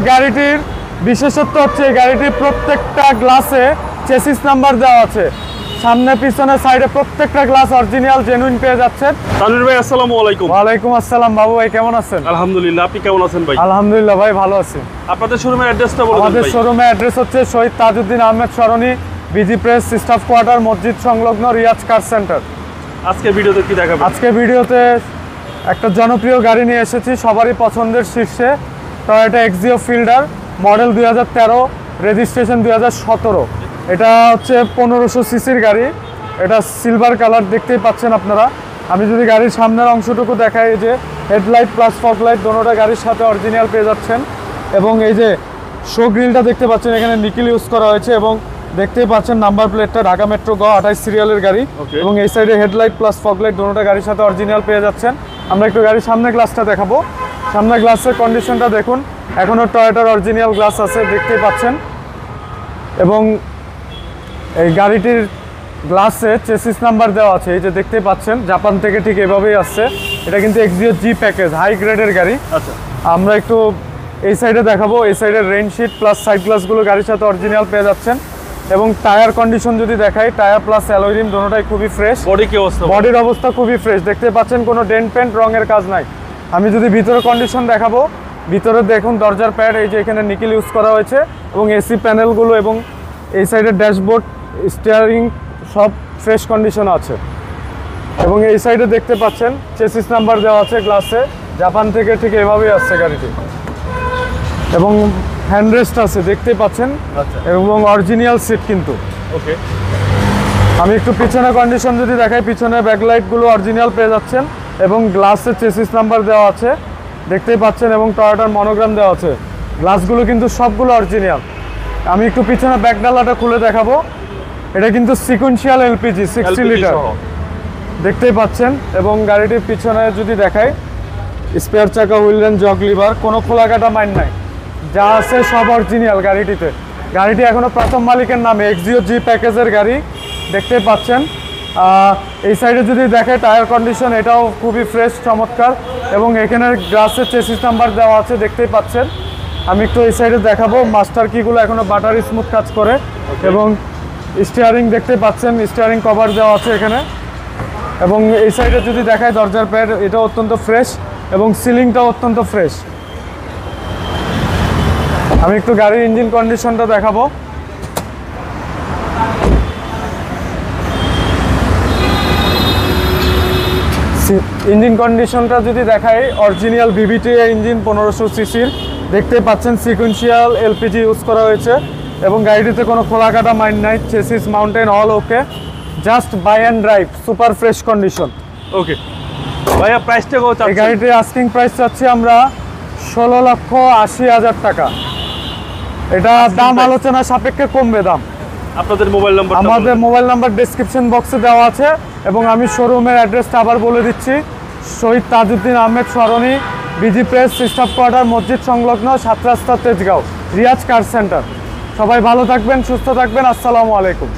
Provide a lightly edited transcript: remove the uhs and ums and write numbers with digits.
গাড়িটির বিশেষত্ব হচ্ছে এই গাড়িটির প্রত্যেকটা গ্লাসে চেসিস নাম্বার দেওয়া আছে। সামনে পিছনে সাইডে প্রত্যেকটা গ্লাস অরিজিনাল জেনুইন পেয়ে যাচ্ছেন। তানভীর ভাই আসসালামু আলাইকুম। ওয়ালাইকুম আসসালাম বাবু ভাই, কেমন আছেন? আলহামদুলিল্লাহ, আপনি কেমন আছেন ভাই? আলহামদুলিল্লাহ ভাই, ভালো আছি। আপনাদের শোরুমের অ্যাড্রেসটা বলুন। আমাদের ভাই শোরুমের অ্যাড্রেস হচ্ছে শহীদ তাজউদ্দিন আহমেদ সরণি, বিজি প্রেস, স্টাফ কোয়ার্টার, মসজিদ সংলগ্ন, রিয়াজ কার সেন্টার। আজকে ভিডিওতে কি দেখাবেন? আজকে ভিডিওতে একটা জনপ্রিয় গাড়ি নিয়ে এসেছি, সবারই পছন্দের শীর্ষে, Toyota Axio fielder, model 2013, registration 2017। এটা হচ্ছে 1500 সিসির গাড়ি। এটা সিলভার কালার, দেখতেই পাচ্ছেন আপনারা। আমি যদি গাড়ির সামনের অংশটুকু দেখাই, যে হেডলাইট প্লাস ফগ লাইট দোনোটা গাড়ির সাথে অরিজিনাল পেয়ে যাচ্ছেন। এবং এই যে শো গ্রিলটা দেখতে পাচ্ছেন, এখানে নিকেল ইউজ করা হয়েছে। এবং দেখতেই পাচ্ছেন নাম্বার প্লেটটা ঢাকা মেট্রো গ 28 সিরিয়ালের গাড়ি। এবং এই সাইডে হেডলাইট প্লাস ফগ লাইট দোনোটা গাড়ির সাথে অরিজিনাল পেয়ে যাচ্ছেন। আমরা একটু গাড়ির সামনের গ্লাসটা দেখাবো। সামনের গ্লাসের কন্ডিশনটা দেখুন, এখনও টয়োটার অরিজিনাল গ্লাস আছে, দেখতেই পাচ্ছেন। এবং এই গাড়িটির গ্লাসে চেসিস নাম্বার দেওয়া আছে, এই যে দেখতেই পাচ্ছেন, জাপান থেকে ঠিক এভাবেই আসছে। এটা কিন্তু এক্সিও জি প্যাকেজ, হাই গ্রেডের গাড়ি। আচ্ছা, আমরা একটু এই সাইডে দেখাবো। এই সাইডের রেইনশিট প্লাস সাইড গ্লাসগুলো গাড়ির সাথে অরিজিনাল পেয়ে যাচ্ছেন। এবং টায়ার কন্ডিশন যদি দেখাই, টায়ার প্লাস অ্যালয় রিম দোনোটাই খুবই ফ্রেশ। বডির অবস্থা খুবই ফ্রেশ, দেখতে পাচ্ছেন, কোনো ডেন্ট পেন্ট রঙের কাজ নাই। আমি যদি ভিতরে কন্ডিশন দেখাবো, ভিতরে দেখুন দরজার প্যাড, এই যে এখানে নিকেল ইউজ করা হয়েছে। এবং এসি প্যানেলগুলো এবং এই সাইডের ড্যাশবোর্ড, স্টিয়ারিং সব ফ্রেশ কন্ডিশন আছে। এবং এই সাইডে দেখতে পাচ্ছেন চেসিস নাম্বার দেওয়া আছে গ্লাসে, জাপান থেকে ঠিক এভাবেই আসছে গাড়িটি। এবং হ্যান্ডরেস্ট আছে, দেখতেই পাচ্ছেন। এবং অরিজিনাল সিট কিন্তু। ওকে, আমি একটু পিছনে কন্ডিশন যদি দেখাই, পিছনে ব্যাকলাইটগুলো অরিজিনাল পেয়ে যাচ্ছেন। এবং গ্লাসে চেসিস নাম্বার দেওয়া আছে, দেখতেই পাচ্ছেন। এবং টয়োটার মনোগ্রাম দেওয়া আছে। গ্লাসগুলো কিন্তু সবগুলো অরিজিনাল। আমি একটু পিছনে ব্যাকডালাটা খুলে দেখাবো। এটা কিন্তু সিকুয়েন্সিয়াল এলপিজি 60 লিটার, দেখতেই পাচ্ছেন। এবং গাড়িটির পিছনে যদি দেখাই, স্পেয়ার চাকা, হুইল এন্ড জগ লিভার, কোনো খোলাকাটা মাইন নাই, যা আছে সব অরিজিনাল গাড়িটিতে। গাড়িটি এখনও প্রথম মালিকের নামে, এক্সিও জি প্যাকেজের গাড়ি, দেখতেই পাচ্ছেন। এই সাইডে যদি দেখে টায়ার কন্ডিশন, এটাও খুবই ফ্রেশ, চমৎকার। এবং এখানে গ্লাসের চেসিস নাম্বার দেওয়া আছে, দেখতেই পাচ্ছেন। আমি একটু এই সাইডে দেখাবো, মাস্টার কিগুলো এখনও বাটার স্মুথ কাজ করে। এবং স্টিয়ারিং দেখতে পাচ্ছেন, স্টিয়ারিং কভার দেওয়া আছে এখানে। এবং এই সাইডে যদি দেখায় দরজার প্যাড, এটা অত্যন্ত ফ্রেশ। এবং সিলিংটাও অত্যন্ত ফ্রেশ। আমি একটু গাড়ির ইঞ্জিন কন্ডিশনটা দেখাবো। ইঞ্জিন কন্ডিশনটা যদি দেখাই, অরিজিনাল ভিভিটি ইঞ্জিন 1500 সিসির, দেখতে পাচ্ছেন। সিকুয়েন্সিয়াল এলপিজি ইউজ করা হয়েছে। এবং গাড়িটিতে কোনো খোলাকাটা মাইন্ড নাই, chassis mountain all okay, just buy and drive, super fresh condition. Okay ভাইয়া, প্রাইসটা কত? এই গাড়িটির আস্কিং প্রাইস চাচ্ছি আমরা 16,80,000 টাকা। এটা দাম আলোচনা সাপেক্ষে কমবে দাম। আপনাদের মোবাইল নাম্বার? আমাদের মোবাইল নাম্বার ডেসক্রিপশন বক্সে দেওয়া আছে। এবং আমি শোরুমের অ্যাড্রেসটা আবার বলে দিচ্ছি, শহীদ তাজউদ্দিন আহমেদ সরণি, বিজি প্রেস, স্টাফ কোয়ার্টার, মসজিদ সংলগ্ন, 7 রাস্তা, তেজগাঁও, রিয়াজ কার সেন্টার। সবাই ভালো থাকবেন, সুস্থ থাকবেন। আসসালামু আলাইকুম।